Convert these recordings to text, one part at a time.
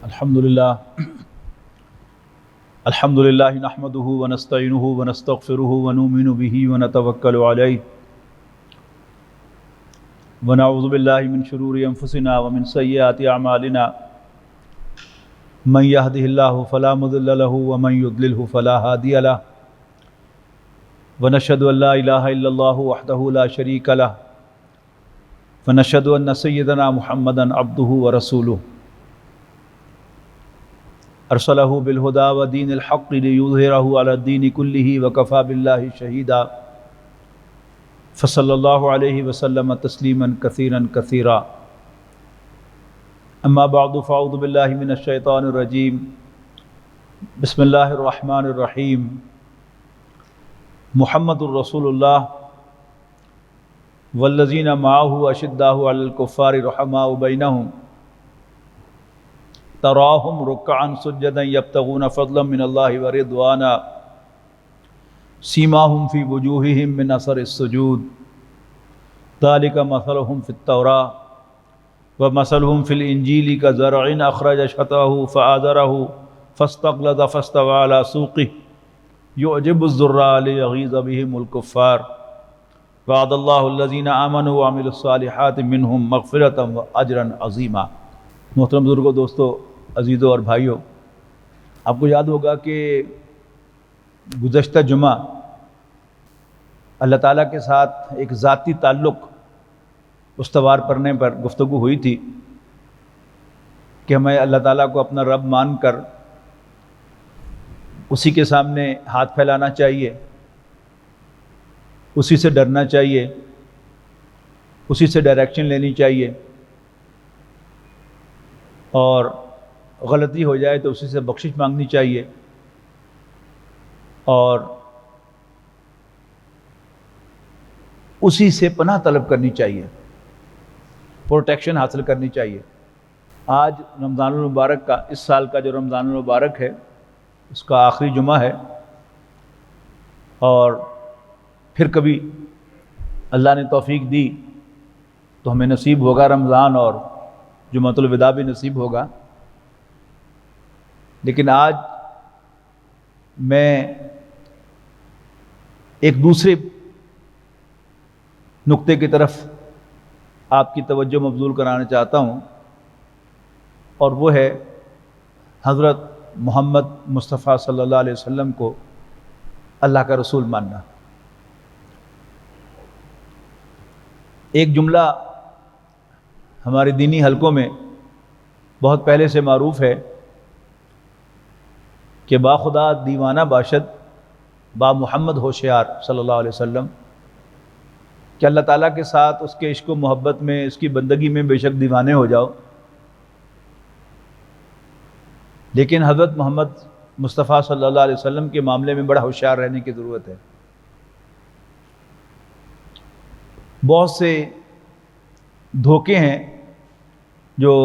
الحمدللہ نحمده ونستعینه ونستغفره ونؤمن به ونتوکل علیہ ونعوذ باللہ من شرور انفسنا ومن سیئات اعمالنا من يهده الله فلا مضل له ومن يضلل فلا هادي له ونشهد ان لا اله الا الله وحده لا شريك له ونشهد ان سيدنا محمدا عبده ورسوله ارسلہ بالہدی ودین الحق لیظہرہ علی الدین کلہ وکفی باللہ شہیدا فصلی اللہ علیہ وسلم تسلیما کثیرا کثیرا اما بعد فاعوذ باللہ من الشیطان الرجیم بسم اللہ الرحمن الرحیم محمد الرسول اللہ والذین معہ اشداء علی الکفار رحماء بینہم تراہم رکعا سجدا یبتغون فضلا من اللہ ورضوانا سیماہم فی وجوہہم من اثر السجود ذالک مثلہم فی التوراۃ ومثلہم فی الانجیل کزرع اخرج شطأہ فآزرہ فاستغلظ فاستوى علی سوقہ یعجب الزراء لیغیظ بہم الکفار وعد اللہ الذین آمنوا وعملوا الصالحات منہم مغفرۃ واجرا عظیما۔ محترم بزرگوں، دوستو، عزیزوں اور بھائیوں، آپ کو یاد ہوگا کہ گزشتہ جمعہ اللہ تعالیٰ کے ساتھ ایک ذاتی تعلق استوار کرنے پر گفتگو ہوئی تھی کہ ہمیں اللہ تعالیٰ کو اپنا رب مان کر اسی کے سامنے ہاتھ پھیلانا چاہیے، اسی سے ڈرنا چاہیے، اسی سے ڈائریکشن لینی چاہیے، اور غلطی ہو جائے تو اسی سے بخشش مانگنی چاہیے، اور اسی سے پناہ طلب کرنی چاہیے، پروٹیکشن حاصل کرنی چاہیے۔ آج رمضان المبارک کا، اس سال کا جو رمضان المبارک ہے، اس کا آخری جمعہ ہے، اور پھر کبھی اللہ نے توفیق دی تو ہمیں نصیب ہوگا رمضان، اور جمعۃ الوداع بھی نصیب ہوگا۔ لیکن آج میں ایک دوسرے نقطے کی طرف آپ کی توجہ مبذول کرانا چاہتا ہوں، اور وہ ہے حضرت محمد مصطفیٰ صلی اللہ علیہ وسلم کو اللہ کا رسول ماننا۔ ایک جملہ ہمارے دینی حلقوں میں بہت پہلے سے معروف ہے کہ با خدا دیوانہ باشد با محمد ہوشیار صلی اللہ علیہ وسلم، کہ اللہ تعالیٰ کے ساتھ اس کے عشق و محبت میں، اس کی بندگی میں بے شک دیوانے ہو جاؤ، لیکن حضرت محمد مصطفیٰ صلی اللہ علیہ وسلم کے معاملے میں بڑا ہوشیار رہنے کی ضرورت ہے۔ بہت سے دھوکے ہیں جو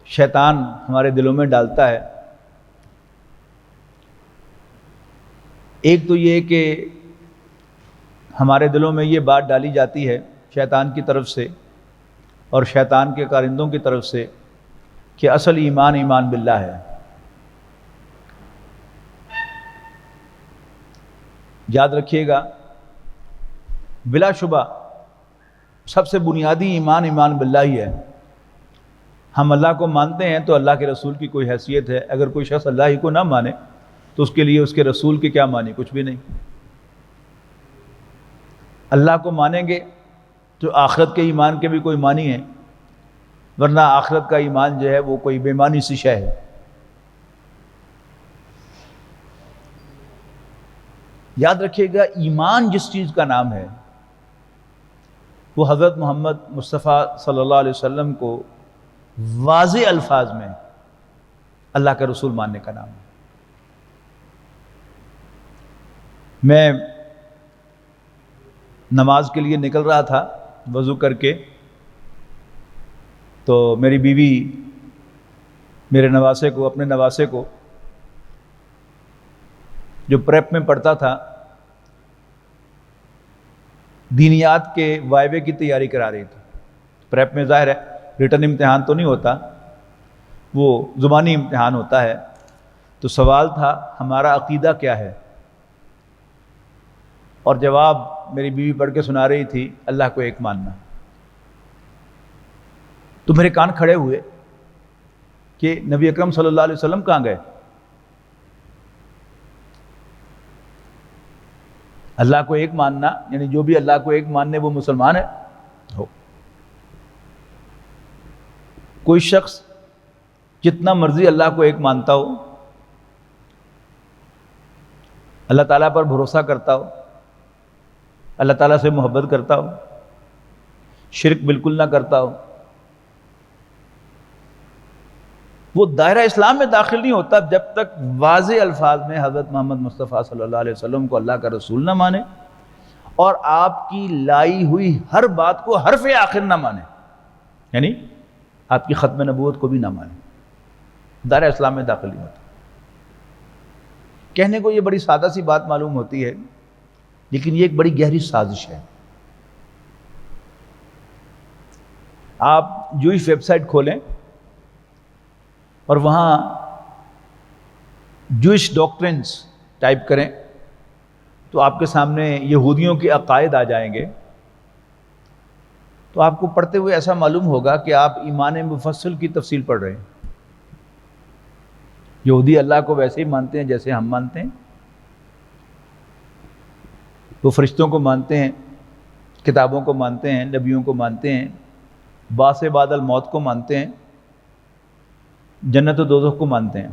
شیطان ہمارے دلوں میں ڈالتا ہے۔ ایک تو یہ کہ ہمارے دلوں میں یہ بات ڈالی جاتی ہے شیطان کی طرف سے اور شیطان کے کارندوں کی طرف سے کہ اصل ایمان ایمان باللہ ہے۔ یاد رکھیے گا، بلا شبہ سب سے بنیادی ایمان ایمان باللہ ہی ہے۔ ہم اللہ کو مانتے ہیں تو اللہ کے رسول کی کوئی حیثیت ہے، اگر کوئی شخص اللہ ہی کو نہ مانے تو اس کے لیے اس کے رسول کی کیا مانی؟ کچھ بھی نہیں۔ اللہ کو مانیں گے تو آخرت کے ایمان کے بھی کوئی معنی ہے، ورنہ آخرت کا ایمان جو ہے وہ کوئی بے معنی سی شے ہے۔ یاد رکھیے گا، ایمان جس چیز کا نام ہے وہ حضرت محمد مصطفیٰ صلی اللہ علیہ وسلم کو واضح الفاظ میں اللہ کا رسول ماننے کا نام ہے۔ میں نماز کے لیے نکل رہا تھا وضو کر کے، تو میری بیوی میرے نواسے کو، اپنے نواسے کو جو پریپ میں پڑھتا تھا، دینیات کے وائوے کی تیاری کرا رہی تھی۔ پریپ میں ظاہر ہے ریٹن امتحان تو نہیں ہوتا، وہ زبانی امتحان ہوتا ہے، تو سوال تھا ہمارا عقیدہ کیا ہے، اور جواب میری بیوی پڑھ کے سنا رہی تھی اللہ کو ایک ماننا۔ تو میرے کان کھڑے ہوئے کہ نبی اکرم صلی اللہ علیہ وسلم کہاں گئے؟ اللہ کو ایک ماننا یعنی جو بھی اللہ کو ایک ماننے وہ مسلمان ہے ہو۔ کوئی شخص جتنا مرضی اللہ کو ایک مانتا ہو، اللہ تعالیٰ پر بھروسہ کرتا ہو، اللہ تعالیٰ سے محبت کرتا ہو، شرک بالکل نہ کرتا ہو، وہ دائرہ اسلام میں داخل نہیں ہوتا جب تک واضح الفاظ میں حضرت محمد مصطفیٰ صلی اللہ علیہ وسلم کو اللہ کا رسول نہ مانے اور آپ کی لائی ہوئی ہر بات کو حرف آخر نہ مانے، یعنی آپ کی ختم نبوت کو بھی نہ مانے، دائرہ اسلام میں داخل نہیں ہوتا۔ کہنے کو یہ بڑی سادہ سی بات معلوم ہوتی ہے، لیکن یہ ایک بڑی گہری سازش ہے۔ آپ جوئش ویب سائٹ کھولیں اور وہاں جوئش ڈاکٹرنز ٹائپ کریں تو آپ کے سامنے یہودیوں کے عقائد آ جائیں گے، تو آپ کو پڑھتے ہوئے ایسا معلوم ہوگا کہ آپ ایمان مفصل کی تفصیل پڑھ رہے ہیں۔ یہودی اللہ کو ویسے ہی مانتے ہیں جیسے ہم مانتے ہیں، وہ فرشتوں کو مانتے ہیں، کتابوں کو مانتے ہیں، نبیوں کو مانتے ہیں، بعث بعد الموت کو مانتے ہیں، جنت و دوزخ کو مانتے ہیں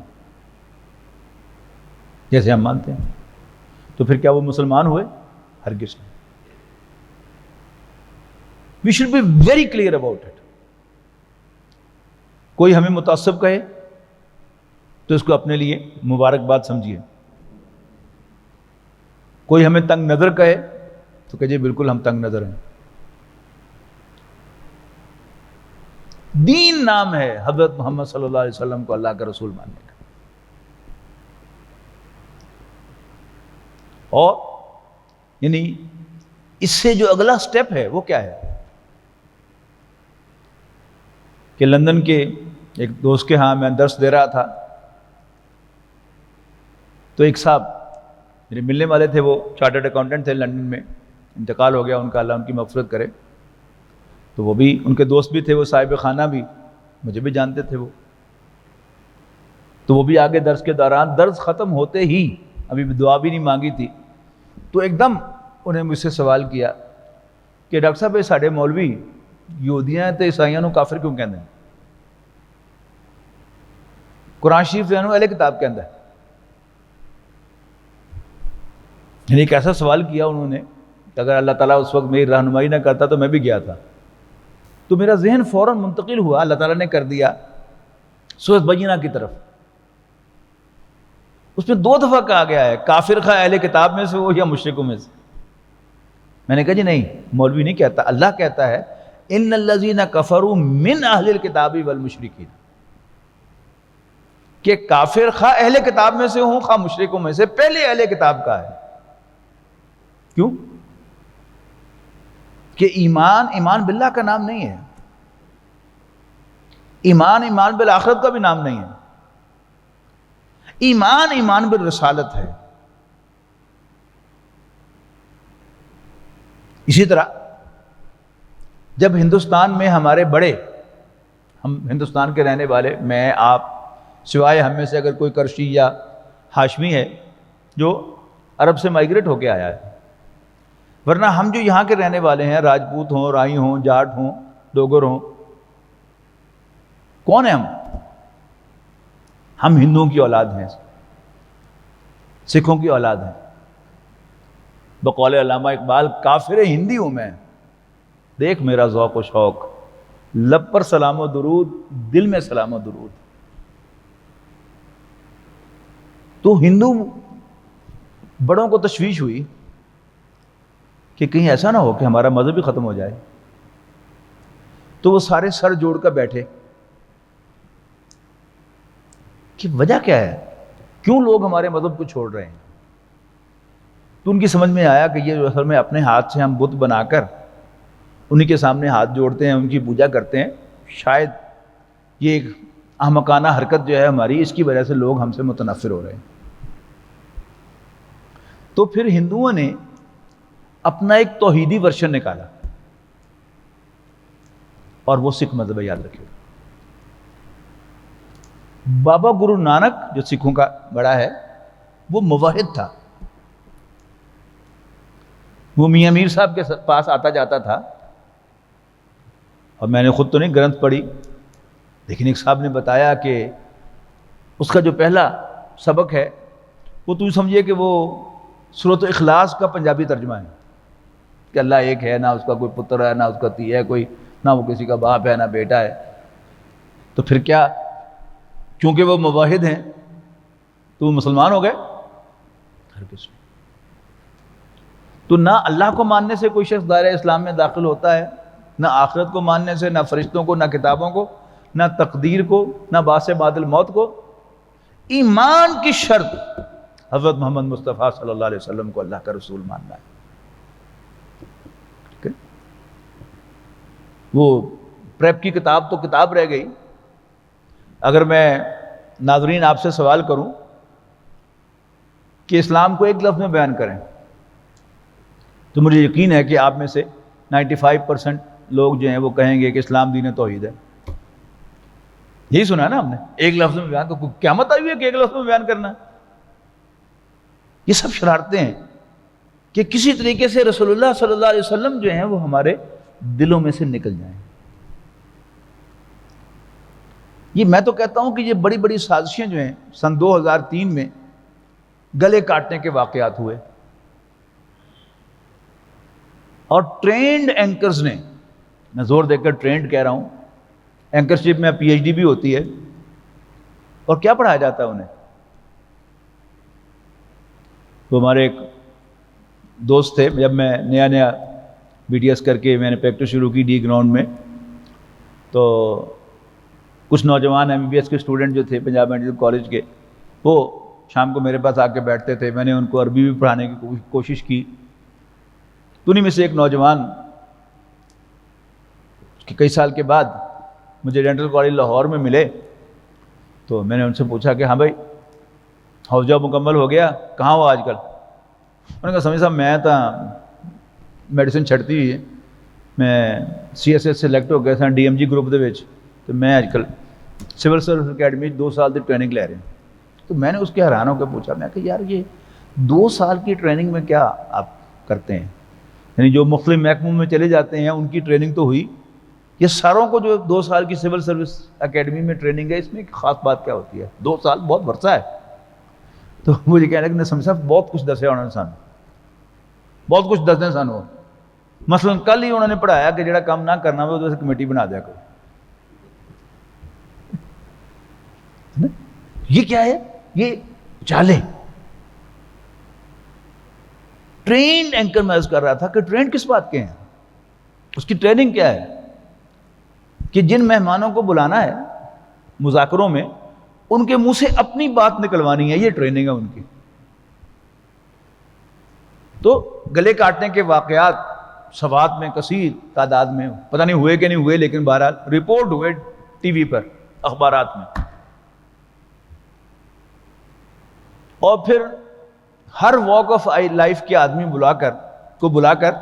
جیسے ہم مانتے ہیں۔ تو پھر کیا وہ مسلمان ہوئے؟ ہرگز نہیں۔ We should be very clear about it۔ کوئی ہمیں متعصب کہے تو اس کو اپنے لیے مبارکباد سمجھیے، کوئی ہمیں تنگ نظر کہے تو کہیے بالکل ہم تنگ نظر ہیں۔ دین نام ہے حضرت محمد صلی اللہ علیہ وسلم کو اللہ کا رسول ماننے کا۔ اور یعنی اس سے جو اگلا سٹیپ ہے وہ کیا ہے کہ لندن کے ایک دوست کے ہاں میں درس دے رہا تھا، تو ایک صاحب میرے ملنے والے تھے، وہ چارٹرڈ اکاؤنٹنٹ تھے، لندن میں انتقال ہو گیا ان کا، اللہ ان کی مغفرت کرے۔ تو وہ بھی ان کے دوست بھی تھے، وہ صاحب خانہ بھی، مجھے بھی جانتے تھے وہ۔ تو وہ بھی آگے درس کے دوران، درس ختم ہوتے ہی، ابھی دعا بھی نہیں مانگی تھی، تو ایک دم انہیں مجھ سے سوال کیا کہ ڈاکٹر صاحب یہ ساڈے مولوی یہودیاں تے عیسائیاں نو کافر کیوں کہندے ہیں؟ قرآن شریف دے اہل کتاب کہندا ہے۔ یعنی ایک ایسا سوال کیا انہوں نے کہ اگر اللہ تعالیٰ اس وقت میری رہنمائی نہ کرتا تو میں بھی گیا تھا۔ تو میرا ذہن فوراً منتقل ہوا، اللہ تعالیٰ نے کر دیا سورۃ بینہ کی طرف۔ اس میں 2 دفعہ کہا گیا ہے کافر خواہ اہل کتاب میں سے ہو یا مشرکوں میں سے۔ میں نے کہا جی نہیں، مولوی نہیں کہتا، اللہ کہتا ہے ان الذین کفروا من اہل الکتاب والمشرکین، کہ کافر خواہ اہل کتاب میں سے ہوں خواہ مشرکوں میں سے، پہلے اہل کتاب کا ہے۔ کیوں؟ کہ ایمان باللہ کا نام نہیں ہے، ایمان بالآخرت کا بھی نام نہیں ہے، ایمان بالرسالت ہے۔ اسی طرح جب ہندوستان میں ہمارے بڑے، ہم ہندوستان کے رہنے والے، میں آپ سوائے ہم میں سے اگر کوئی کرشی یا ہاشمی ہے جو عرب سے مائیگریٹ ہو کے آیا ہے، ورنہ ہم جو یہاں کے رہنے والے ہیں، راجپوت ہوں، رائی ہوں، جاٹ ہوں، ڈوگر ہوں، کون ہیں ہم ہندوؤں کی اولاد ہیں، سکھوں کی اولاد ہیں۔ بقول علامہ اقبال کافر ہندی ہوں میں، دیکھ میرا ذوق و شوق، لب پر سلام و درود، دل میں سلام و درود۔ تو ہندو بڑوں کو تشویش ہوئی کہ کہیں ایسا نہ ہو کہ ہمارا مذہب بھی ختم ہو جائے، تو وہ سارے سر جوڑ کر بیٹھے کہ وجہ کیا ہے، کیوں لوگ ہمارے مذہب کو چھوڑ رہے ہیں۔ تو ان کی سمجھ میں آیا کہ یہ جو اصل میں اپنے ہاتھ سے ہم بت بنا کر انہی کے سامنے ہاتھ جوڑتے ہیں، ان کی پوجا کرتے ہیں، شاید یہ ایک احمقانہ حرکت جو ہے ہماری، اس کی وجہ سے لوگ ہم سے متنفر ہو رہے ہیں۔ تو پھر ہندوؤں نے اپنا ایک توحیدی ورژن نکالا، اور وہ سکھ مذہب ہے، یاد رکھیے۔ بابا گرو نانک جو سکھوں کا بڑا ہے، وہ موحد تھا، وہ میاں میر صاحب کے پاس آتا جاتا تھا، اور میں نے خود تو نہیں گرنتھ پڑھی، لیکن ایک صاحب نے بتایا کہ اس کا جو پہلا سبق ہے وہ تو سمجھیے کہ وہ سورۃ اخلاص کا پنجابی ترجمہ ہے، کہ اللہ ایک ہے، نہ اس کا کوئی پتر ہے، نہ اس کا تی ہے کوئی، نہ وہ کسی کا باپ ہے، نہ بیٹا ہے۔ تو پھر کیا، چونکہ وہ موحد ہیں تو وہ مسلمان ہو گئے؟ ہرگز نہیں۔ تو نہ اللہ کو ماننے سے کوئی شخص دائرہ اسلام میں داخل ہوتا ہے، نہ آخرت کو ماننے سے، نہ فرشتوں کو، نہ کتابوں کو، نہ تقدیر کو، نہ بعث بعد الموت کو۔ ایمان کی شرط حضرت محمد مصطفیٰ صلی اللہ علیہ وسلم کو اللہ کا رسول ماننا ہے۔ وہ پریپ کی کتاب تو کتاب رہ گئی۔ اگر میں ناظرین آپ سے سوال کروں کہ اسلام کو ایک لفظ میں بیان کریں، تو مجھے یقین ہے کہ آپ میں سے 95% لوگ جو ہیں وہ کہیں گے کہ اسلام دین توحید ہے۔ یہی سنا ہے نا ہم نے، ایک لفظ میں بیان، تو قیامت آئی ہوئی ہے کہ ایک لفظ میں بیان کرنا ہے؟ یہ سب شرارتیں ہیں کہ کسی طریقے سے رسول اللہ صلی اللہ علیہ وسلم جو ہیں وہ ہمارے دلوں میں سے نکل جائیں۔ یہ میں تو کہتا ہوں کہ یہ بڑی بڑی سازشیں جو ہیں سن 2003 میں گلے کاٹنے کے واقعات ہوئے، اور ٹرینڈ اینکرز نے، میں زور دے کر ٹرینڈ کہہ رہا ہوں، اینکرشپ میں پی ایچ ڈی بھی ہوتی ہے، اور کیا پڑھایا جاتا ہے انہیں؟ تو ہمارے ایک دوست تھے، جب میں نیا بی ٹی ایس کر کے میں نے پریکٹس شروع کی ڈی گراؤنڈ میں، تو کچھ نوجوان ایم بی بی ایس کے اسٹوڈنٹ جو تھے پنجاب میڈیکل کالج کے، وہ شام کو میرے پاس آ کے بیٹھتے تھے۔ میں نے ان کو عربی بھی پڑھانے کی کوشش کی۔ تو انہیں میں سے ایک نوجوان کہ کئی سال کے بعد مجھے ڈینٹل کالج لاہور میں ملے، تو میں نے ان سے پوچھا کہ ہاں بھائی ہاؤس جاب مکمل ہو گیا، کہاں ہو آج کل؟ انہوں نے کہا سمی صاحب میں تو میڈیسن چھڑتی ہوئی ہے، میں سی ایس ایس سلیکٹ ہو گیا تھا ڈی ایم جی گروپ دے وچ، تو میں آج کل سول سروس اکیڈمی 2 سال کی ٹریننگ لے رہے ہیں۔ تو میں نے اس کے حیران ہو کے پوچھا، میں کہ یار یہ 2 سال کی ٹریننگ میں کیا آپ کرتے ہیں؟ یعنی جو مختلف محکموں میں چلے جاتے ہیں ان کی ٹریننگ تو ہوئی، یہ ساروں کو جو 2 سال کی سول سروس اکیڈمی میں ٹریننگ ہے، اس میں ایک خاص بات کیا ہوتی ہے؟ 2 سال بہت ورثہ ہے۔ تو مجھے کہنے لگے سمجھ صاحب بہت کچھ دسیا انہوں نے سانو، بہت کچھ دسنے سانو۔ مثلا کل ہی انہوں نے پڑھایا کہ جڑا کام نہ کرنا ہو تو کمیٹی بنا دیا کرو۔ یہ کیا ہے؟ یہ چالیں۔ ٹرینڈ اینکر میں عرض کر رہا تھا کہ ٹرینڈ کس بات کے ہیں، اس کی ٹریننگ کیا ہے کہ جن مہمانوں کو بلانا ہے مذاکروں میں، ان کے منہ سے اپنی بات نکلوانی ہے، یہ ٹریننگ ہے ان کی۔ تو گلے کاٹنے کے واقعات سوات میں کثیر تعداد میں، پتہ نہیں ہوئے کہ نہیں ہوئے، لیکن بہرحال رپورٹ ہوئے ٹی وی پر، اخبارات میں۔ اور پھر ہر واک آف لائف کے آدمی بلا کر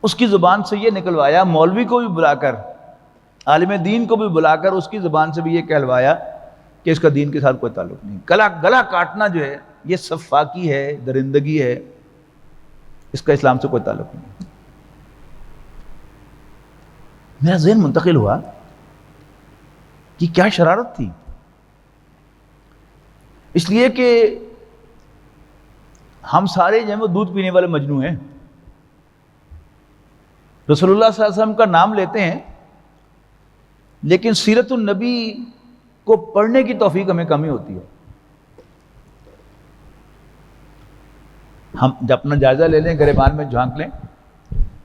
اس کی زبان سے یہ نکلوایا، مولوی کو بھی بلا کر، عالم دین کو بھی بلا کر اس کی زبان سے بھی یہ کہلوایا کہ اس کا دین کے ساتھ کوئی تعلق نہیں۔ گلا کاٹنا جو ہے یہ سفاکی ہے، درندگی ہے، اس کا اسلام سے کوئی تعلق نہیں۔ میرا ذہن منتقل ہوا کہ کیا شرارت تھی، اس لیے کہ ہم سارے جو ہیں وہ دودھ پینے والے مجنو ہیں، رسول اللہ صلی اللہ علیہ وسلم کا نام لیتے ہیں، لیکن سیرت النبی کو پڑھنے کی توفیق ہمیں کمی ہوتی ہے۔ ہم جب اپنا جائزہ لے لیں، گریبان میں جھانک لیں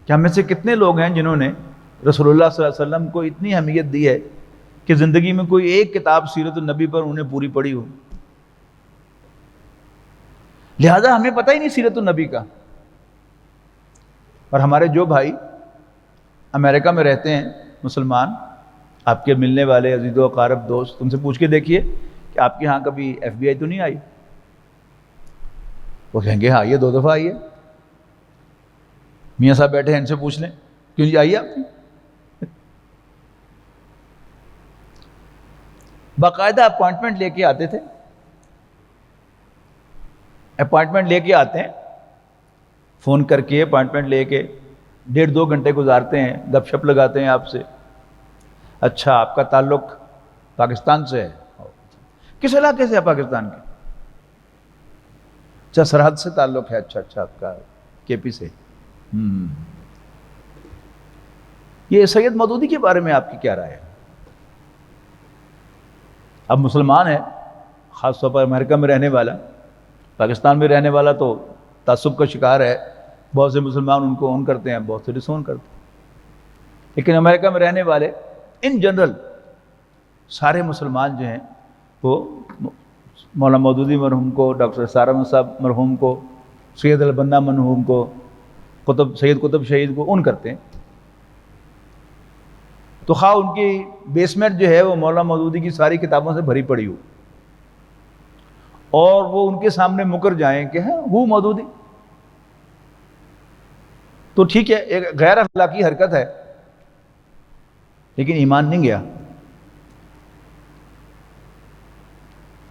کہ ہم میں سے کتنے لوگ ہیں جنہوں نے رسول اللہ صلی اللہ علیہ وسلم کو اتنی اہمیت دی ہے کہ زندگی میں کوئی ایک کتاب سیرت النبی پر انہیں پوری پڑھی ہو۔ لہذا ہمیں پتہ ہی نہیں سیرت النبی کا۔ اور ہمارے جو بھائی امریکہ میں رہتے ہیں مسلمان، آپ کے ملنے والے عزیز و اقارب دوست ان سے پوچھ کے دیکھیے کہ آپ کے ہاں کبھی FBI تو نہیں آئی؟ وہ کہیں گے ہاں یہ 2 دفعہ آئی ہے۔ میاں صاحب بیٹھے ہیں، ان سے پوچھ لیں کیوں جی آئی ہے آپ کی؟ باقاعدہ اپوائنٹمنٹ لے کے آتے تھے، اپوائنٹمنٹ لے کے آتے ہیں، فون کر کے اپوائنٹمنٹ لے کے 1.5-2 گھنٹے گزارتے ہیں، گپ شپ لگاتے ہیں آپ سے۔ اچھا آپ کا تعلق پاکستان سے ہے؟ کس علاقے سے ہے پاکستان کے؟ اچھا سرحد سے تعلق ہے، اچھا آپ کا KP سے۔ یہ سید مودودی کے بارے میں آپ کی کیا رائے ہے؟ اب مسلمان ہے، خاص طور پر امریکہ میں رہنے والا، پاکستان میں رہنے والا تو تعصب کا شکار ہے، بہت سے مسلمان ان کو اون کرتے ہیں، بہت سے ڈس اون کرتے ہیں، لیکن امریکہ میں رہنے والے ان جنرل سارے مسلمان جو ہیں وہ مولانا مودودی مرحوم کو، ڈاکٹر اسرار احمد صاحب مرحوم کو، سید البنا مرحوم کو، سید قطب شہید کو اون کرتے ہیں۔ تو خواہ ان کی بیسمنٹ جو ہے وہ مولانا مودودی کی ساری کتابوں سے بھری پڑی ہو، اور وہ ان کے سامنے مکر جائیں کہ ہاں وہ مودودی، تو ٹھیک ہے، ایک غیر اخلاقی حرکت ہے، لیکن ایمان نہیں گیا،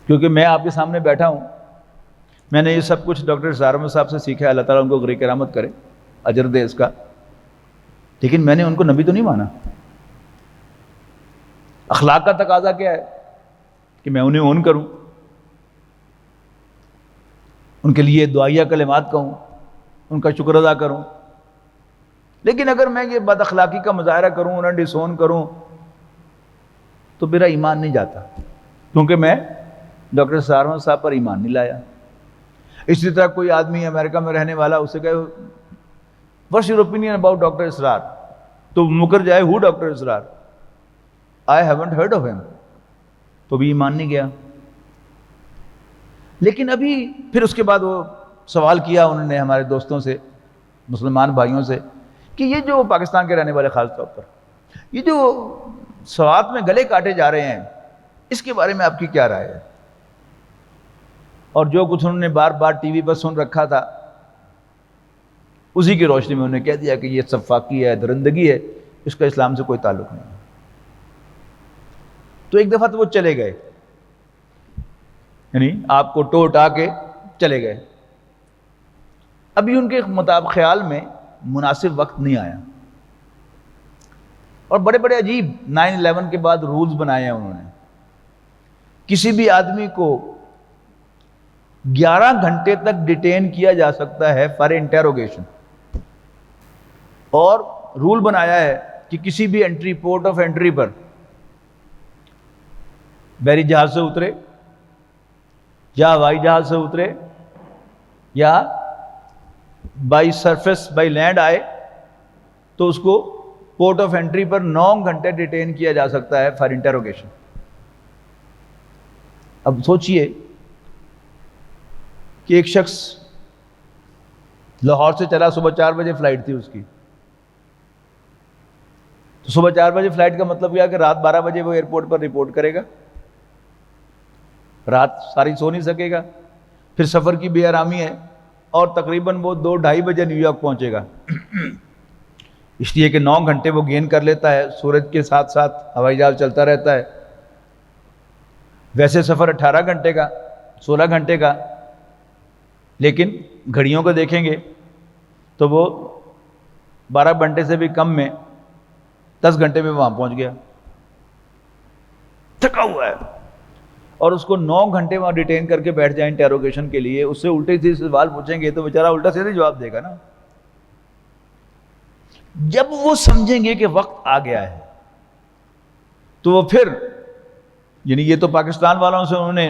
کیونکہ میں آپ کے سامنے بیٹھا ہوں، میں نے یہ سب کچھ ڈاکٹر اسرار احمد صاحب سے سیکھا ہے، اللہ تعالیٰ ان کو غریق کرامت کرے، اجر دے اس کا، لیکن میں نے ان کو نبی تو نہیں مانا۔ اخلاق کا تقاضا کیا ہے کہ میں انہیں اون کروں، ان کے لیے دعائیہ کلمات کہوں، ان کا شکر ادا کروں، لیکن اگر میں یہ بد اخلاقی کا مظاہرہ کروں، انہیں ڈس اون کروں، تو میرا ایمان نہیں جاتا، کیونکہ میں ڈاکٹر اسرار احمد صاحب پر ایمان نہیں لایا۔ اسی طرح کوئی آدمی امریکہ میں رہنے والا اسے کہے what's your opinion about doctor Israr, تو مکر جائے ہو doctor Israr, I haven't heard of him، تو بھی ایمان نہیں گیا۔ لیکن ابھی پھر اس کے بعد وہ سوال کیا انہوں نے ہمارے دوستوں سے، مسلمان بھائیوں سے، کہ یہ جو پاکستان کے رہنے والے خاص طور پر یہ جو سوات میں گلے کاٹے جا رہے ہیں، اس کے بارے میں آپ کی کیا رائے ہے؟ اور جو کچھ انہوں نے بار بار ٹی وی پر سن رکھا تھا، اسی کی روشنی میں انہوں نے کہہ دیا کہ یہ سفاکی ہے، درندگی ہے، اس کا اسلام سے کوئی تعلق نہیں ہے۔ تو ایک دفعہ تو وہ چلے گئے، یعنی آپ کو ٹوٹا کے چلے گئے، ابھی ان کے مطابق خیال میں مناسب وقت نہیں آیا، اور بڑے بڑے عجیب 9/11 کے بعد رولز بنائے ہیں انہوں نے، کسی بھی آدمی کو 11 گھنٹے تک ڈیٹین کیا جا سکتا ہے فار انٹیروگیشن، اور رول بنایا ہے کہ کسی بھی انٹری، پورٹ آف انٹری پر بحری جہاز سے اترے یا ہوائی جہاز سے اترے یا بائی سرفیس بائی لینڈ آئے، تو اس کو پورٹ آف انٹری پر 9 گھنٹے ڈیٹین کیا جا سکتا ہے فار انٹیروگیشن۔ اب سوچئے کہ ایک شخص لاہور سے چلا، صبح 4 بجے فلائٹ تھی اس کی، تو صبح 4 بجے فلائٹ کا مطلب کیا کہ رات 12 بجے وہ ایئرپورٹ پر رپورٹ کرے گا، رات ساری سو نہیں سکے گا، پھر سفر کی بے آرامی ہے، اور تقریباً وہ 2-2:30 بجے نیو یارک پہنچے گا، اس لیے کہ 9 گھنٹے وہ گین کر لیتا ہے، سورج کے ساتھ ساتھ ہوائی جہاز چلتا رہتا ہے۔ ویسے سفر 18 گھنٹے کا، 16 گھنٹے کا، لیکن گھڑیوں کو دیکھیں گے تو وہ 12 گھنٹے سے بھی کم میں 10 گھنٹے میں وہاں پہنچ گیا، تھکا ہوا ہے، اور اس کو 9 گھنٹے وہاں ڈیٹین کر کے بیٹھ جائیں انٹیروگیشن کے لیے، اس سے الٹے سیدھے سوال پوچھیں گے تو بیچارہ الٹا سیدھے جواب دے گا نا۔ جب وہ سمجھیں گے کہ وقت آ گیا ہے، تو وہ پھر، یعنی یہ تو پاکستان والوں سے انہوں نے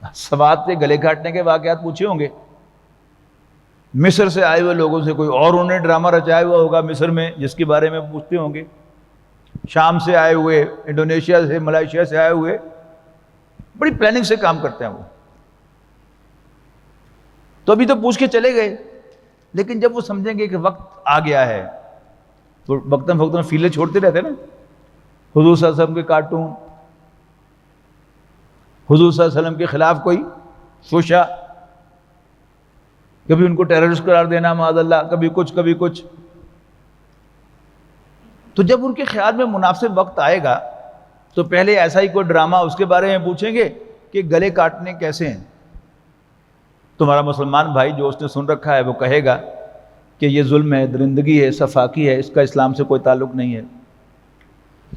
سوات پہ گلے کاٹنے کے واقعات پوچھے ہوں گے، مصر سے آئے ہوئے لوگوں سے کوئی اور انہوں نے ڈرامہ رچایا ہوا ہوگا مصر میں جس کے بارے میں پوچھتے ہوں گے، شام سے آئے ہوئے، انڈونیشیا سے، ملائیشیا سے آئے ہوئے، بڑی پلاننگ سے کام کرتے ہیں وہ، تو ابھی تو پوچھ کے چلے گئے، لیکن جب وہ سمجھیں گے کہ وقت آ گیا ہے، تو وقتاً فوقتاً فیلے چھوڑتے رہتے نا، حضور صلی اللہ علیہ وسلم کے کارٹون، حضور صلی اللہ علیہ وسلم کے خلاف کوئی شوشہ، کبھی ان کو ٹیررسٹ قرار دینا معاذ اللہ، کبھی کچھ. تو جب ان کے خیال میں مناسب وقت آئے گا تو پہلے ایسا ہی کوئی ڈرامہ اس کے بارے میں پوچھیں گے کہ گلے کاٹنے کیسے ہیں. تمہارا مسلمان بھائی جو اس نے سن رکھا ہے وہ کہے گا کہ یہ ظلم ہے، درندگی ہے، سفاکی ہے، اس کا اسلام سے کوئی تعلق نہیں ہے.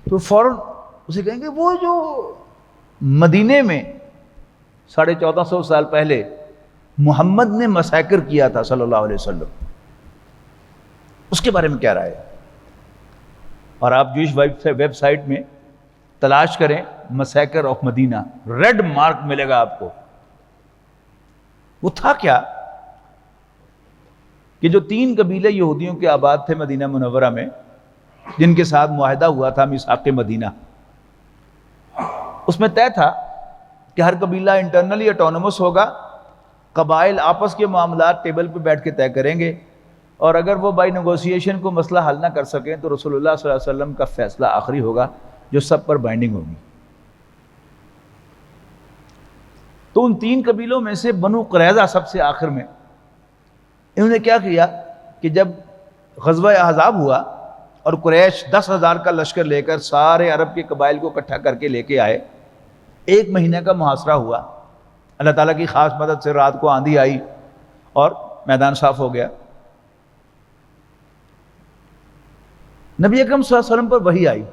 تو فوراً اسے کہیں گے وہ جو مدینے میں 1450 سال پہلے محمد نے مسیکر کیا تھا صلی اللہ علیہ وسلم، اس کے بارے میں کیا رائے ہے؟ اور آپ جوئش ویب سائٹ میں تلاش کریں مسیکر آف مدینہ، ریڈ مارک ملے گا آپ کو. وہ تھا کیا کہ جو 3 قبیلے یہودیوں کے آباد تھے مدینہ منورہ میں، جن کے ساتھ معاہدہ ہوا تھا میثاق مدینہ، اس میں طے تھا کہ ہر قبیلہ انٹرنلی اٹونومس ہوگا، قبائل آپس کے معاملات ٹیبل پہ بیٹھ کے طے کریں گے، اور اگر وہ بائی نیگوسیشن کو مسئلہ حل نہ کر سکیں تو رسول اللہ صلی اللہ علیہ وسلم کا فیصلہ آخری ہوگا جو سب پر بائنڈنگ ہوگی. تو ان 3 قبیلوں میں سے بنو قریظہ سب سے آخر میں، انہوں نے کیا کیا کہ جب غزوہ احزاب ہوا اور قریش 10,000 کا لشکر لے کر سارے عرب کے قبائل کو اکٹھا کر کے لے کے آئے، 1 مہینے کا محاصرہ ہوا، اللہ تعالیٰ کی خاص مدد سے رات کو آندھی آئی اور میدان صاف ہو گیا. نبی اکرم صلی اللہ علیہ وسلم پر وحی آئی،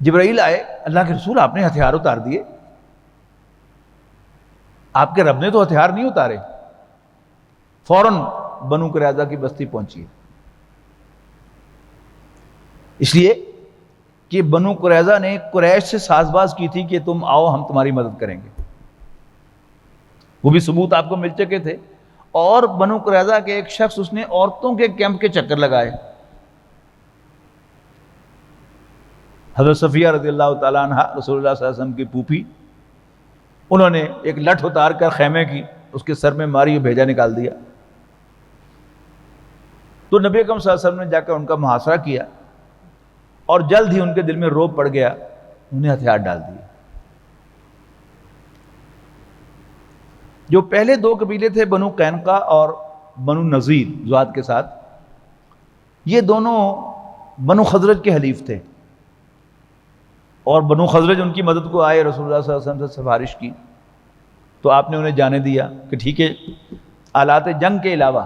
جبرائیل آئے، اللہ کے رسول آپ نے ہتھیار اتار دیے. آپ کے رب نے تو ہتھیار نہیں اتارے. فوراً بنو قریظہ کی بستی پہنچی، اس لیے کہ بنو قریظہ نے قریش سے ساز باز کی تھی کہ تم آؤ ہم تمہاری مدد کریں گے. وہ بھی ثبوت آپ کو مل چکے تھے. اور بنو قریظہ کے ایک شخص، اس نے عورتوں کے کیمپ کے چکر لگائے. حضرت صفیہ رضی اللہ تعالیٰ عنہ رسول اللہ صلی اللہ علیہ وسلم کی پھوپھی، انہوں نے ایک لٹ اتار کر خیمے کی اس کے سر میں ماری اور بھیجا نکال دیا. تو نبی اکرم صلی اللہ علیہ وسلم نے جا کر ان کا محاصرہ کیا اور جلد ہی ان کے دل میں روب پڑ گیا، انہیں ہتھیار ڈال دیے. جو پہلے 2 قبیلے تھے بنو قینقاع اور بنو نذیر ذوات کے ساتھ، یہ دونوں بنو خزرج کے حلیف تھے، اور بنو خزرج ان کی مدد کو آئے، رسول اللہ صلی اللہ علیہ وسلم سے سفارش کی تو آپ نے انہیں جانے دیا کہ ٹھیک ہے، آلات جنگ کے علاوہ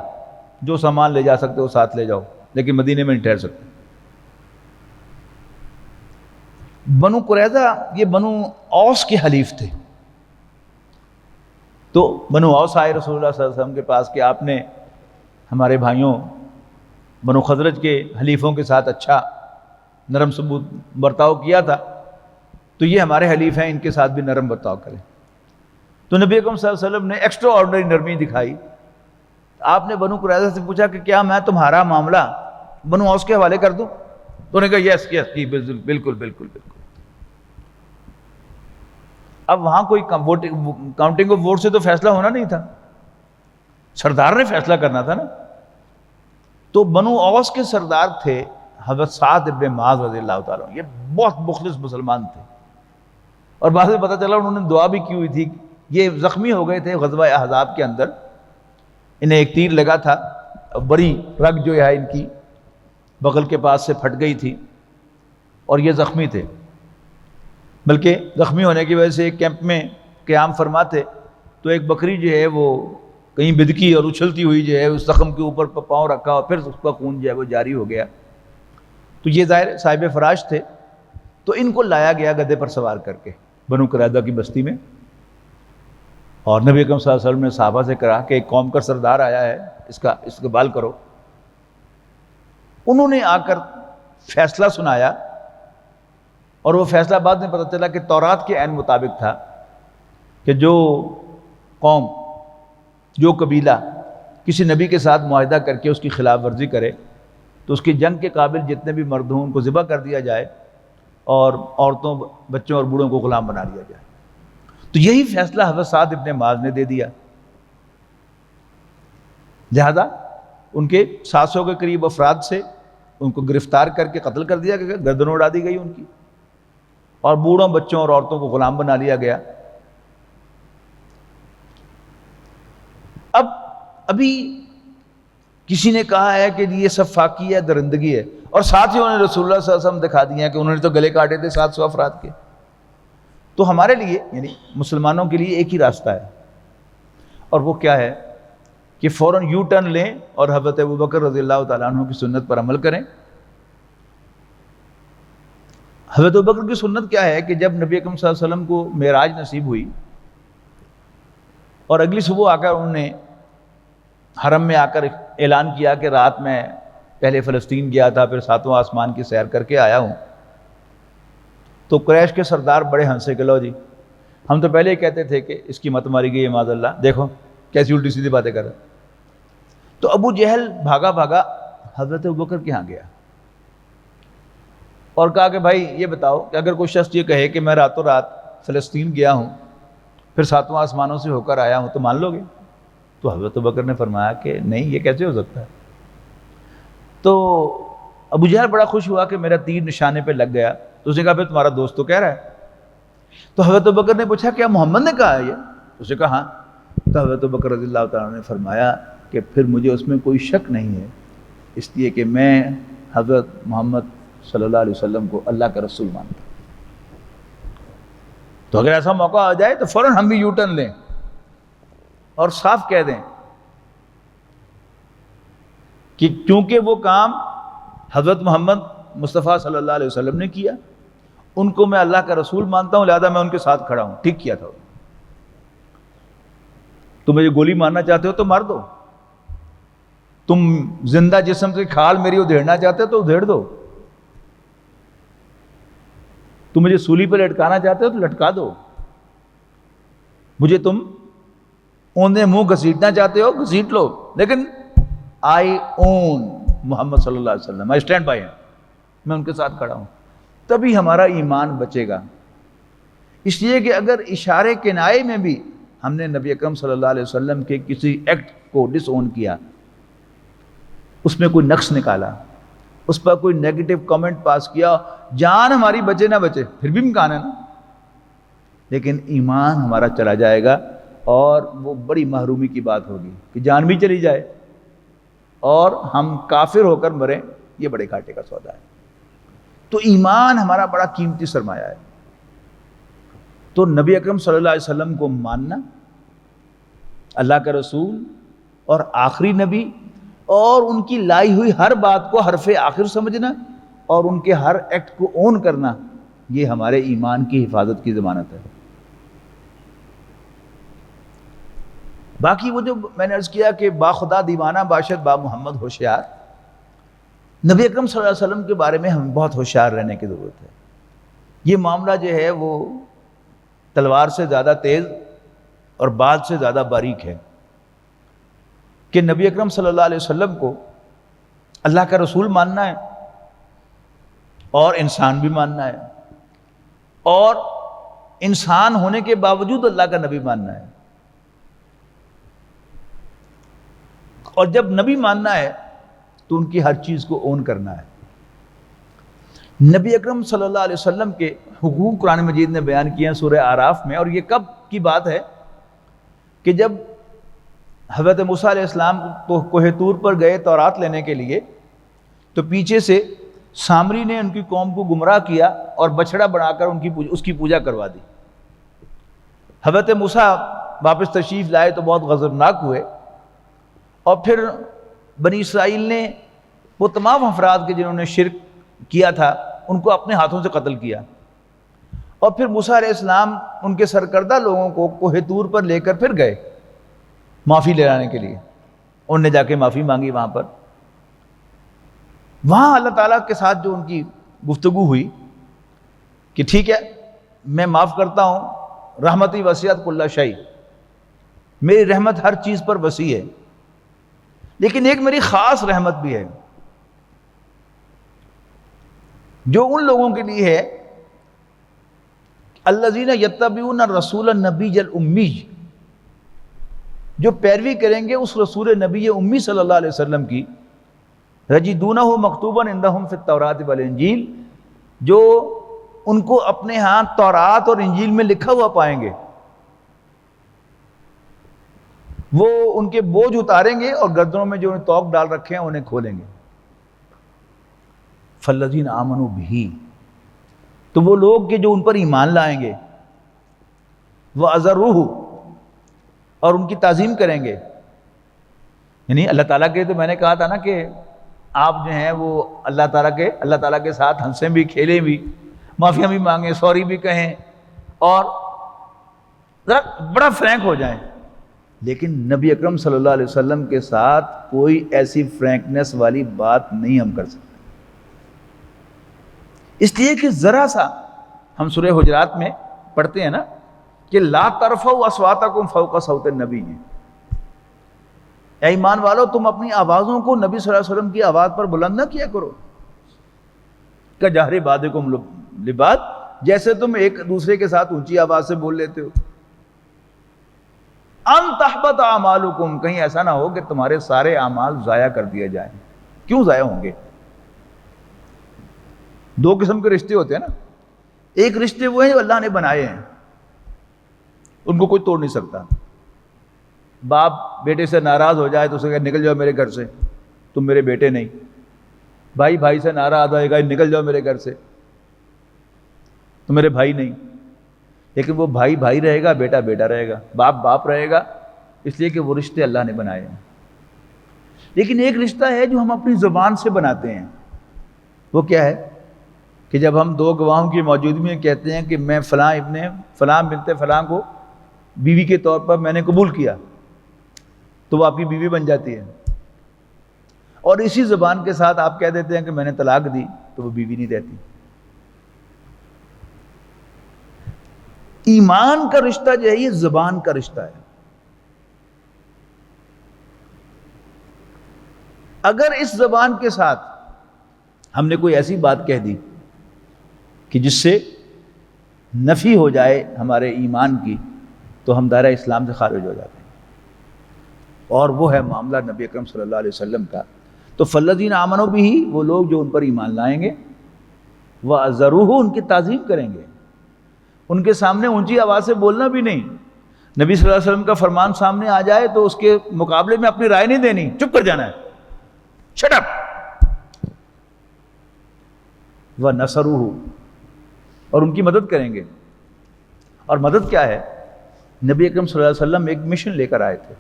جو سامان لے جا سکتے ہو ساتھ لے جاؤ، لیکن مدینے میں نہیں ٹھہر سکتے. بنو قریظہ یہ بنو اوس کے حلیف تھے. تو بنو اوس آئے رسول اللہ صلی اللہ علیہ وسلم کے پاس کہ آپ نے ہمارے بھائیوں بنو خزرج کے حلیفوں کے ساتھ اچھا نرم ثبوت برتاؤ کیا تھا، تو یہ ہمارے حلیف ہیں، ان کے ساتھ بھی نرم برتاؤ کریں. تو نبی اکرم صلی اللہ علیہ وسلم نے ایکسٹرا آرڈنری نرمی دکھائی. آپ نے بنو قریظہ سے پوچھا کہ کیا میں تمہارا معاملہ بنو اوس کے حوالے کر دوں؟ تو انہوں نے کہا یس بالکل بالکل. اب وہاں کوئی کاؤنٹنگ آف ووٹ سے تو فیصلہ ہونا نہیں تھا، سردار نے فیصلہ کرنا تھا نا. تو بنو اوس کے سردار تھے حضرت سعد ابن معاذ رضی اللہ تعالیٰ، یہ بہت مخلص مسلمان تھے، اور بعد میں پتہ چلا انہوں نے دعا بھی کی ہوئی تھی. یہ زخمی ہو گئے تھے غزوہ احزاب کے اندر، انہیں ایک تیر لگا تھا، بڑی رگ جو ہے ان کی بغل کے پاس سے پھٹ گئی تھی اور یہ زخمی تھے. بلکہ زخمی ہونے کی وجہ سے ایک کیمپ میں قیام فرماتے تو ایک بکری جو ہے وہ کہیں بدکی اور اچھلتی ہوئی جو ہے اس زخم کے اوپر پاؤں رکھا اور پھر اس کا خون جو ہے وہ جاری ہو گیا. تو یہ ظاہر صاحب فراش تھے، تو ان کو لایا گیا گدھے پر سوار کر کے بنو قریظہ کی بستی میں، اور نبی اکرم صلی اللہ علیہ وسلم نے صحابہ سے کہا کہ ایک قوم کا سردار آیا ہے، اس کا استقبال کرو. انہوں نے آ کر فیصلہ سنایا، اور وہ فیصلہ بعد میں پتہ چلا کہ تورات کے عین مطابق تھا کہ جو قوم، جو قبیلہ کسی نبی کے ساتھ معاہدہ کر کے اس کی خلاف ورزی کرے تو اس کی جنگ کے قابل جتنے بھی مرد ہوں ان کو ذبح کر دیا جائے، اور عورتوں، بچوں اور بوڑھوں کو غلام بنا دیا جائے. تو یہی فیصلہ حضرت سعد ابن معاذ نے دے دیا. لہذا ان کے 700 کے قریب افراد سے ان کو گرفتار کر کے قتل کر دیا گیا، گردنوں اڑا دی گئی ان کی، اور بوڑھوں بچوں اور عورتوں کو غلام بنا لیا گیا۔ ابھی کسی نے کہا ہے کہ یہ سب فاقی ہے، درندگی ہے، اور ساتھ ہی انہوں نے رسول اللہ صلی اللہ علیہ وسلم دکھا دیا کہ انہوں نے تو گلے کاٹے تھے 700 افراد کے۔ تو ہمارے لیے یعنی مسلمانوں کے لیے ایک ہی راستہ ہے، اور وہ کیا ہے کہ فوراً یو ٹرن لیں اور حضرت ابوبکر رضی اللہ تعالیٰ عنہ کی سنت پر عمل کریں۔ حضرت ابوبکر کی سنت کیا ہے کہ جب نبی اکرم صلی اللہ علیہ وسلم کو معراج نصیب ہوئی اور اگلی صبح آ کر انہوں نے حرم میں آ کر اعلان کیا کہ رات میں پہلے فلسطین گیا تھا، پھر 7واں آسمان کی سیر کر کے آیا ہوں، تو قریش کے سردار بڑے ہنسے کہ لو جی، ہم تو پہلے ہی کہتے تھے کہ اس کی مت ماری گئی ہے معاذ اللہ، دیکھو کیسی الٹی سیدھی باتیں کر رہے۔ تو ابو جہل بھاگا بھاگا حضرت ابوبکر کے ہاں گیا اور کہا کہ بھائی یہ بتاؤ کہ اگر کوئی شخص یہ کہے کہ میں راتوں رات فلسطین گیا ہوں پھر 7واں آسمانوں سے ہو کر آیا ہوں تو مان لو گے؟ تو حضرت ابوبکر نے فرمایا کہ نہیں، یہ کیسے ہو سکتا ہے؟ تو ابو جہل بڑا خوش ہوا کہ میرا تیر نشانے پہ لگ گیا، تو اس نے کہا پھر تمہارا دوست تو کہہ رہا ہے۔ تو حضرت ابوبکر نے پوچھا کیا محمد نے کہا ہے یہ؟ اس نے کہا ہاں۔ تو حضرت ابوبکر رضی اللہ تعالیٰ نے فرمایا کہ پھر مجھے اس میں کوئی شک نہیں ہے، اس لیے کہ میں حضرت محمد صلی اللہ علیہ وسلم کو اللہ کا رسول مانتا ہوں۔ تو اگر ایسا موقع آ جائے تو فوراً ہم بھی یو ٹرن لیں اور صاف کہہ دیں کہ کیونکہ وہ کام حضرت محمد مصطفیٰ صلی اللہ علیہ وسلم نے کیا، ان کو میں اللہ کا رسول مانتا ہوں، لہذا میں ان کے ساتھ کھڑا ہوں، ٹھیک کیا تھا۔ تم مجھے گولی مارنا چاہتے ہو تو مار دو، تم زندہ جسم سے کھال میری ادھیڑنا چاہتے ہو تو ادھیڑ دو، تم مجھے سولی پہ لٹکانا چاہتے ہو تو لٹکا دو، مجھے تم اوندے منہ گھسیٹنا چاہتے ہو گھسیٹ لو، لیکن آئی اون محمد صلی اللہ علیہ وسلم، آئی اسٹینڈ بائی ہم، میں ان کے ساتھ کھڑا ہوں۔ تبھی ہمارا ایمان بچے گا۔ اس لیے کہ اگر اشارے کنائے میں بھی ہم نے نبی اکرم صلی اللہ علیہ وسلم کے کسی ایکٹ کو ڈس اون کیا، اس میں کوئی نقص نکالا، اس پر کوئی نیگیٹو کامنٹ پاس کیا، جان ہماری بچے نہ بچے پھر بھی امکان ہے نا، لیکن ایمان ہمارا چلا جائے گا، اور وہ بڑی محرومی کی بات ہوگی کہ جان بھی چلی جائے اور ہم کافر ہو کر مریں، یہ بڑے گھاٹے کا سودا ہے۔ تو ایمان ہمارا بڑا قیمتی سرمایہ ہے۔ تو نبی اکرم صلی اللہ علیہ وسلم کو ماننا، اللہ کا رسول اور آخری نبی، اور ان کی لائی ہوئی ہر بات کو حرف آخر سمجھنا اور ان کے ہر ایکٹ کو اون کرنا، یہ ہمارے ایمان کی حفاظت کی ضمانت ہے۔ باقی وہ جو میں نے عرض کیا کہ با خدا دیوانہ باشد با محمد ہوشیار، نبی اکرم صلی اللہ علیہ وسلم کے بارے میں ہمیں بہت ہوشیار رہنے کی ضرورت ہے۔ یہ معاملہ جو ہے وہ تلوار سے زیادہ تیز اور بال سے زیادہ باریک ہے کہ نبی اکرم صلی اللہ علیہ وسلم کو اللہ کا رسول ماننا ہے اور انسان بھی ماننا ہے، اور انسان ہونے کے باوجود اللہ کا نبی ماننا ہے، اور جب نبی ماننا ہے تو ان کی ہر چیز کو اون کرنا ہے۔ نبی اکرم صلی اللہ علیہ وسلم کے حقوق قرآن مجید نے بیان کیے ہیں سورہ اعراف میں، اور یہ کب کی بات ہے کہ جب حضرت موسیٰ علیہ السلام تو کوہ طور پر گئے تورات لینے کے لیے، تو پیچھے سے سامری نے ان کی قوم کو گمراہ کیا اور بچڑا بنا کر اس کی پوجا کروا دی۔ حضرت موسیٰ واپس تشریف لائے تو بہت غضبناک ہوئے، اور پھر بنی اسرائیل نے وہ تمام افراد کے جنہوں نے شرک کیا تھا ان کو اپنے ہاتھوں سے قتل کیا، اور پھر موسیٰ علیہ السلام ان کے سرکردہ لوگوں کو کوہ طور پر لے کر پھر گئے معافی لے لانے کے لیے۔ انہوں نے جا کے معافی مانگی وہاں اللہ تعالیٰ کے ساتھ جو ان کی گفتگو ہوئی کہ ٹھیک ہے میں معاف کرتا ہوں، رحمتی وسعت کل شیء، میری رحمت ہر چیز پر وسیع ہے، لیکن ایک میری خاص رحمت بھی ہے جو ان لوگوں کے لیے ہے الذین یتبعون الرسول النبی الامی، جو پیروی کریں گے اس رسول نبی امی صلی اللہ علیہ وسلم کی، یجدونہ مکتوبا عندہم فی التوراۃ والانجیل، جو ان کو اپنے ہاں تورات اور انجیل میں لکھا ہوا پائیں گے، وہ ان کے بوجھ اتاریں گے اور گردنوں میں جو توق ڈال رکھے ہیں انہیں کھولیں گے۔ فالذین آمنوا بہ، تو وہ لوگ کہ جو ان پر ایمان لائیں گے، وعزروہ، اور ان کی تعظیم کریں گے، یعنی اللہ تعالیٰ کے، تو میں نے کہا تھا نا کہ آپ جو ہیں وہ اللہ تعالیٰ کے ساتھ ہنسیں بھی، کھیلیں بھی، معافیاں بھی مانگیں، سوری بھی کہیں، اور ذرا بڑا فرینک ہو جائیں، لیکن نبی اکرم صلی اللہ علیہ وسلم کے ساتھ کوئی ایسی فرینکنس والی بات نہیں ہم کر سکتے، اس لیے کہ ذرا سا ہم سورہ حجرات میں پڑھتے ہیں نا کہ لا ترفعوا اصواتکم فوق صوت النبی، اے ایمان والو تم اپنی آوازوں کو نبی صلی اللہ علیہ وسلم کی آواز پر بلند نہ کیا کرو، کجہر بعضکم لبعض، جیسے تم ایک دوسرے کے ساتھ اونچی آواز سے بول لیتے ہو، ان تحبط اعمالکم، کہیں ایسا نہ ہو کہ تمہارے سارے اعمال ضائع کر دیے جائیں۔ کیوں ضائع ہوں گے؟ دو قسم کے رشتے ہوتے ہیں نا، ایک رشتے وہ ہیں جو اللہ نے بنائے ہیں، ان کو کوئی توڑ نہیں سکتا۔ باپ بیٹے سے ناراض ہو جائے تو اسے کہے نکل جاؤ میرے گھر سے، تم میرے بیٹے نہیں۔ بھائی بھائی سے ناراض ہوئے گا، نکل جاؤ میرے گھر سے، تم میرے بھائی نہیں۔ لیکن وہ بھائی بھائی رہے گا، بیٹا بیٹا رہے گا، باپ باپ رہے گا، اس لیے کہ وہ رشتے اللہ نے بنائے ہیں۔ لیکن ایک رشتہ ہے جو ہم اپنی زبان سے بناتے ہیں، وہ کیا ہے کہ جب ہم دو گواہوں کی موجودگی میں کہتے ہیں کہ میں فلاں ابن فلاں بنت فلاں کو بیوی کے طور پر میں نے قبول کیا، تو وہ آپ کی بیوی بن جاتی ہے، اور اسی زبان کے ساتھ آپ کہہ دیتے ہیں کہ میں نے طلاق دی، تو وہ بیوی نہیں رہتی۔ ایمان کا رشتہ جو ہے یہ زبان کا رشتہ ہے۔ اگر اس زبان کے ساتھ ہم نے کوئی ایسی بات کہہ دی کہ جس سے نفی ہو جائے ہمارے ایمان کی، تو ہم دائرہ اسلام سے خارج ہو جاتے ہیں، اور وہ ہے معاملہ نبی اکرم صلی اللہ علیہ وسلم کا۔ تو فالذین آمنوا بہ، وہ لوگ جو ان پر ایمان لائیں گے، وعزروہ، ان کی تعظیم کریں گے، ان کے سامنے اونچی آواز سے بولنا بھی نہیں۔ نبی صلی اللہ علیہ وسلم کا فرمان سامنے آ جائے تو اس کے مقابلے میں اپنی رائے نہیں دینی، چپ کر جانا ہے، شٹ اپ۔ وَنَصَرُوهُ، اور ان کی مدد کریں گے۔ اور مدد کیا ہے؟ نبی اکرم صلی اللہ علیہ وسلم ایک مشن لے کر آئے تھے،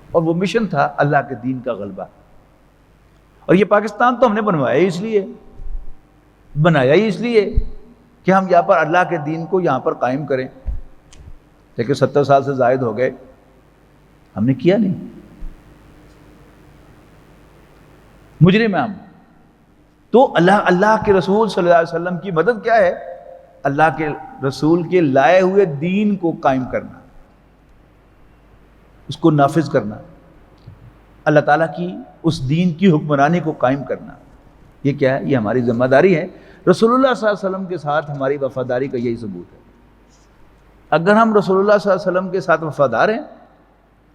اور وہ مشن تھا اللہ کے دین کا غلبہ۔ اور یہ پاکستان تو ہم نے بنوایا ہی اس لیے کہ ہم یہاں پر اللہ کے دین کو یہاں پر قائم کریں، لیکن 70 سال سے زائد ہو گئے، ہم نے کیا نہیں، مجرم ہیں ہم۔ تو اللہ کے رسول صلی اللہ علیہ وسلم کی مدد کیا ہے؟ اللہ کے رسول کے لائے ہوئے دین کو قائم کرنا، اس کو نافذ کرنا، اللہ تعالیٰ کی اس دین کی حکمرانی کو قائم کرنا۔ یہ کیا ہے؟ یہ ہماری ذمہ داری ہے۔ رسول اللہ صلی اللہ علیہ وسلم کے ساتھ ہماری وفاداری کا یہی ثبوت ہے۔ اگر ہم رسول اللہ صلی اللہ علیہ وسلم کے ساتھ وفادار ہیں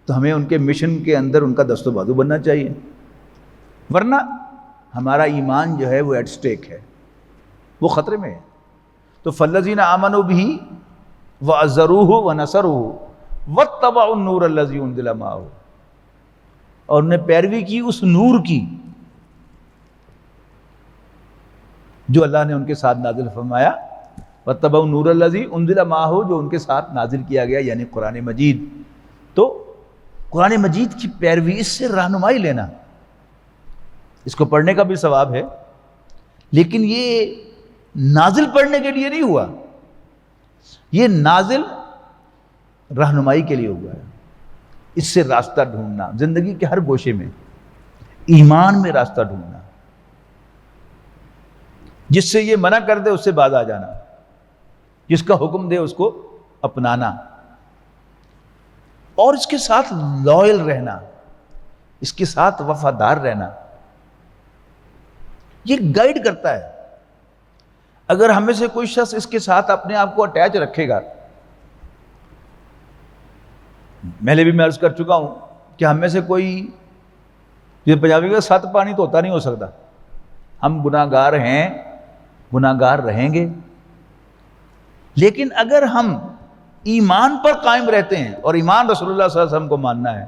تو ہمیں ان کے مشن کے اندر ان کا دست و بازو بننا چاہیے، ورنہ ہمارا ایمان جو ہے وہ ایٹ سٹیک ہے، وہ خطرے میں ہے۔ تو فالذین آمنوا بہ وعزروہ ونصروہ واتبعوا النور الذی انزل معہ، اور انہوں نے پیروی کی اس نور کی جو اللہ نے ان کے ساتھ نازل فرمایا، واتبعوا النور الذی انزل معہ، جو ان کے ساتھ نازل کیا گیا، یعنی قرآن مجید۔ تو قرآن مجید کی پیروی، اس سے رہنمائی لینا، اس کو پڑھنے کا بھی ثواب ہے، لیکن یہ نازل پڑھنے کے لیے نہیں ہوا، یہ نازل رہنمائی کے لیے ہوا ہے۔ اس سے راستہ ڈھونڈنا، زندگی کے ہر گوشے میں، ایمان میں راستہ ڈھونڈنا، جس سے یہ منع کر دے اس سے باز آ جانا، جس کا حکم دے اس کو اپنانا، اور اس کے ساتھ لائل رہنا، اس کے ساتھ وفادار رہنا۔ یہ گائیڈ کرتا ہے۔ اگر ہمیں سے کوئی شخص اس کے ساتھ اپنے آپ کو اٹیچ رکھے گا، میں نے بھی عرض کر چکا ہوں کہ ہم میں سے کوئی یہ پنجابی کا 7 پانی تو ہوتا نہیں ہو سکتا. ہم گناہ گار ہیں، گناہ گار رہیں گے، لیکن اگر ہم ایمان پر قائم رہتے ہیں اور ایمان رسول اللہ صلی اللہ علیہ وسلم کو ماننا ہے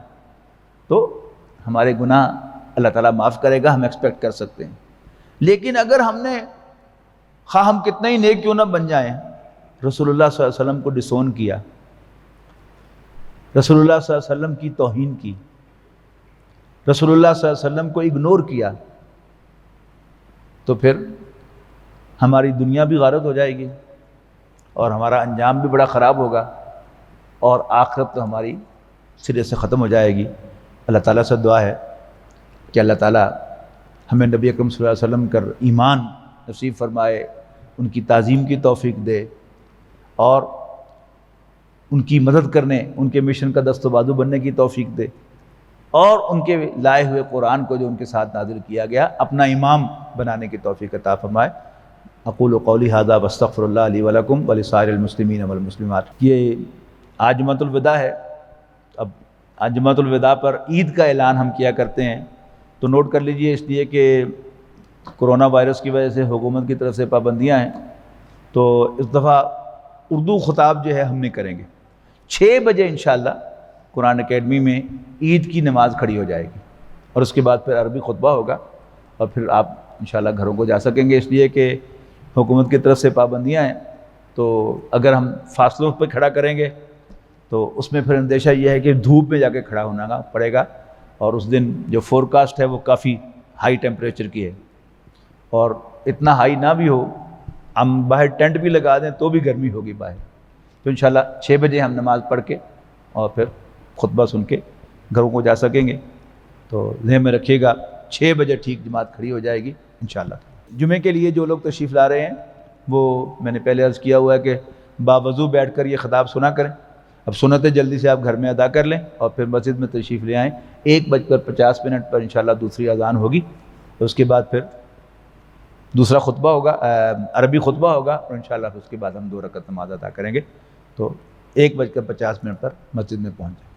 تو ہمارے گناہ اللہ تعالیٰ معاف کرے گا، ہم ایکسپیکٹ کر سکتے ہیں. لیکن اگر ہم نے خواہ ہم کتنے ہی نیک کیوں نہ بن جائیں، رسول اللہ صلی اللہ علیہ وسلم کو ڈسون کیا، رسول اللہ صلی اللہ علیہ وسلم کی توہین کی، رسول اللہ صلی اللہ علیہ وسلم کو اگنور کیا، تو پھر ہماری دنیا بھی غارت ہو جائے گی اور ہمارا انجام بھی بڑا خراب ہوگا اور آخرت تو ہماری سرے سے ختم ہو جائے گی. اللہ تعالیٰ سے دعا ہے کہ اللہ تعالیٰ ہمیں نبی اکرم صلی اللہ علیہ وسلم کا ایمان نصیب فرمائے، ان کی تعظیم کی توفیق دے اور ان کی مدد کرنے، ان کے مشن کا دست و بازو بننے کی توفیق دے، اور ان کے لائے ہوئے قرآن کو جو ان کے ساتھ نازل کیا گیا اپنا امام بنانے کی توفیق عطا فرمائے. اقول قولی ھذا واستغفر اللہ لی ولکم ولسائر المسلمین والمسلمات. یہ آج جمعۃ الوداع ہے. اب آج جمعۃ الوداع پر عید کا اعلان ہم کیا کرتے ہیں، تو نوٹ کر لیجئے، اس لیے کہ کرونا وائرس کی وجہ سے حکومت کی طرف سے پابندیاں ہیں، تو اس دفعہ اردو خطاب جو ہے ہم نہیں کریں گے. 6 بجے انشاءاللہ قرآن اکیڈمی میں عید کی نماز کھڑی ہو جائے گی اور اس کے بعد پھر عربی خطبہ ہوگا اور پھر آپ انشاءاللہ گھروں کو جا سکیں گے. اس لیے کہ حکومت کی طرف سے پابندیاں ہیں، تو اگر ہم فاصلوں پہ کھڑا کریں گے تو اس میں پھر اندیشہ یہ ہے کہ دھوپ میں جا کے کھڑا ہونا پڑے گا، اور اس دن جو فور کاسٹ ہے وہ کافی ہائی ٹیمپریچر کی ہے، اور اتنا ہائی نہ بھی ہو، ہم باہر ٹینٹ بھی لگا دیں تو بھی گرمی ہوگی باہر. تو انشاءاللہ 6 بجے ہم نماز پڑھ کے اور پھر خطبہ سن کے گھروں کو جا سکیں گے. تو ذہن میں رکھیے گا 6 بجے ٹھیک جماعت کھڑی ہو جائے گی انشاءاللہ. جمعے کے لیے جو لوگ تشریف لا رہے ہیں وہ میں نے پہلے عرض کیا ہوا ہے کہ باوضو بیٹھ کر یہ خطاب سنا کریں. اب سنتیں جلدی سے آپ گھر میں ادا کر لیں اور پھر مسجد میں تشریف لے آئیں. 1:50 پر انشاءاللہ دوسری اذان ہوگی، تو اس کے بعد پھر دوسرا خطبہ ہوگا، عربی خطبہ ہوگا، اور انشاءاللہ اس کے بعد ہم 2 رکعت نماز ادا کریں گے. تو 1:50 پر مسجد میں پہنچ جائیں.